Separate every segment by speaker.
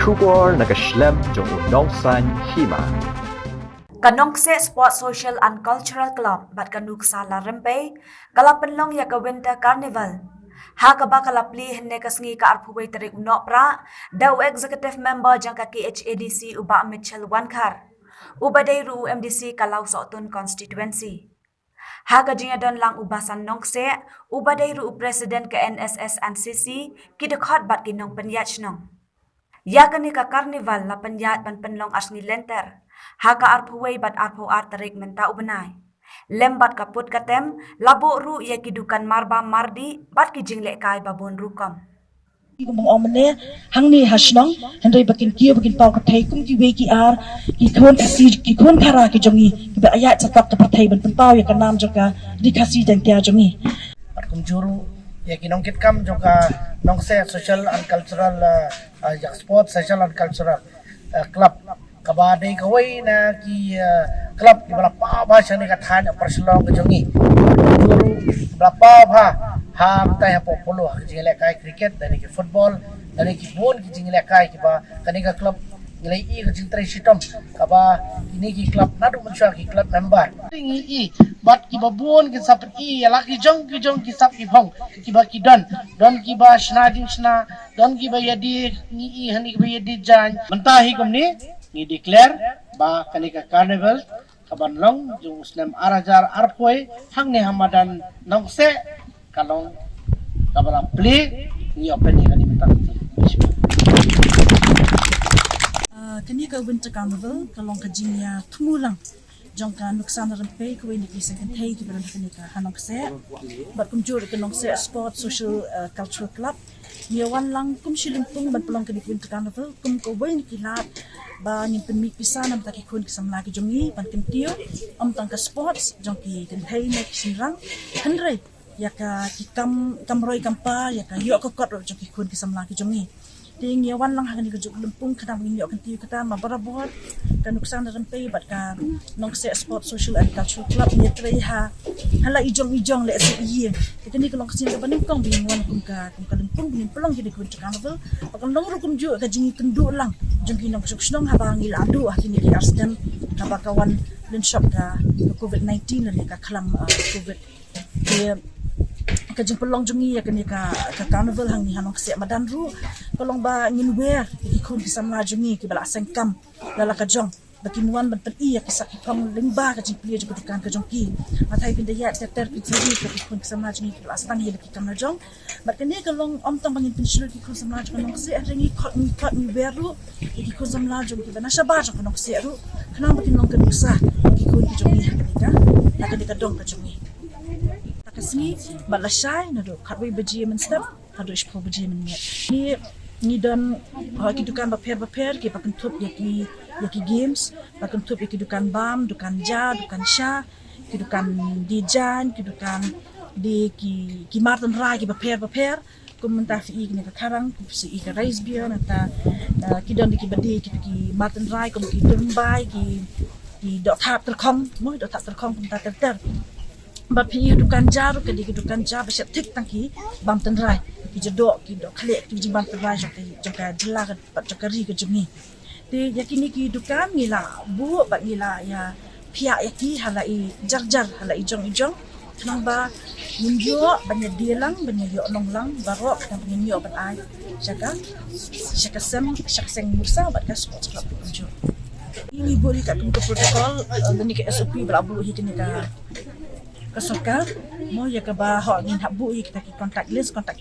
Speaker 1: Shubor nakaslem jong unongsan hima.
Speaker 2: Kanongse Sport Social and Cultural Club bat kanuk sala rempe kalapenlong ya ka Winter Carnival. Ha ka ba kalapli henne kasngi ka arpuway tarik unok pra daw executive member jang ka KHADC uba Mitchell Wankar. Uba dayru MDC Kalau Sotun constituency. Ha ka jingadon lang ubasan nongse uba dayru president ka NSS NCC kidekhat bat kinong penyach nong. Ya kani ka karnival la penyat ban penlong asni lenter. Haka arpuway bat arpu tarik menta ubenai. Lembat kaput katem labo ru ya kidukan marba mardi bat kijing lekai babon rukom.
Speaker 3: Kumang omne hang ni hasnong hendai bakin kio bakin pau katai kum ki weki ar ki kon kara ki jongi ki ba ayat sakap ta patai ban pau ya kanam joka di kasi jang tia jongi
Speaker 4: kum juru ya kinong kitkam joka nongse social and cultural sport social and cultural club kabadai kawai na ki club di bala pa ba shani ka than perselong ke jongi juru berapa ba ham tay hapo polo jingile kai cricket dari ki football dari ki bon ki jingile kai ki ba kani ka club nilai i ka jingtrai sitom kaba ini ki club nadu munsha ki club member ingi i bat ki ba bon ki sap i ala ki jong ki sap ki phong ki ba ki don ki ba shna jing shna don ki ba yadi ni i hani ki ba yadi jan mentahi kumni ni declare ba kani ka carnival kaban long jung muslim arajar arpoi hang ne hamadan nongse kalong kabala play ni open ni kani minta
Speaker 3: kani ka winter carnival kalong ka jingya tumulang jong ka nuksan rempe ko ni kisa kan thai ki baran kani ka hanong se bat kum jur ka nong se sport social cultural club ni wan lang kum shilimpung ban pelong kani winter carnival kum ko wen ki lat ba ni pen mi pisanam ta ki kun ki samla ki jongi ban kin tio am tang ka sports jong ki kan thai nek sinrang handre ya ka ki kamroi kampa ya ka yo ko kot ro jong ki kun ki samla ki jongi ting ya wan lang hagan ki juk lempung kadang ni yo kan tio kata ma barabot kan nuksan rempe bat ka nong se sport social and cultural club ni trei ha hala ijong le se ye kini kalong sin ka banim kong bin wan kum ka lempung bin pelong ki kun carnival pakang long ro kum ju ka jingi kendu lang jong ki nong suk snong habang ila adu kini ki arsdam kabakawan len shop ka COVID-19 le ka khalam covid dia kajing pelong jongi ya kini ka carnival hang ni hanong kse madan ru kolong ba ngin wer ki kun ki samla jongi ki bala sengkam lala ka jong bakin wan ban pen iya kisak ki pam lingba ka jing plia jong kan ka jong ki matai pinda ya ter ki tiri ki kun ki samla jongi ki bala stang hi ki kam na jong bat kini kolong om tang bangin pensil ki kun samla jong nong kse ringi kot ni wer ru ki kun samla jong ki bana shaba jong nong kse ru kana bakin nong ka nuksa ki kun ki jongi ha kini ka dong ka jongi kasni balasay na do katway baji man step kado ispo baji man net ni dan ki dukan baper ki pakentup ya ki games pakentup ya ki dukan bam dukan ja dukan sha ki dukan dijan ki dukan di ki martin rai ki baper kumenta fi ni ka karang ku si ka rice beer nata ki dan di ki badi ki martin rai kum ki tumbai ki dok thap terkong mo dok thap terkong kumta ter bat pi dukan jar ke di dukan jar beset tik tangki bam tenrai ki jodok ki dok khlek ki jimban tenrai joka jela ka bat jokari ke jumi ti yakini ki dukan ngila bu bat ngila ya pia yaki halai jar halai jong kenang ba munjo banyak dielang banyak yo nonglang barok dan penyo bat ai shaka seng musa bat ka sport club munjo ini boleh kat protokol dan ni ke SOP belabu hikini ka kasokal mo ya ka ba ho ngin habu kita ki contact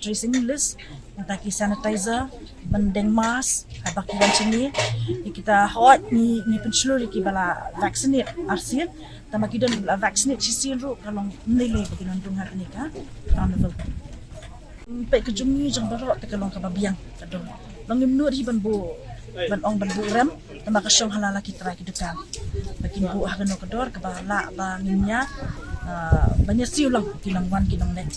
Speaker 3: tracing list kita ki sanitizer bandeng mask abaki dan sini kita ho ni penseluruh ki bala vaccinate arsil tama ki don vaccinate sisin ru kalong nilai bagi nandung hak ni ka carnival pe ke jumi jang barok te kalong ka babiang kadong bangim nur hi ban bu rem tama ka syong halala ki try ki dukan bakin bu hagan no kador ka bala ba nginya banyak siulang kinang wan kinang nek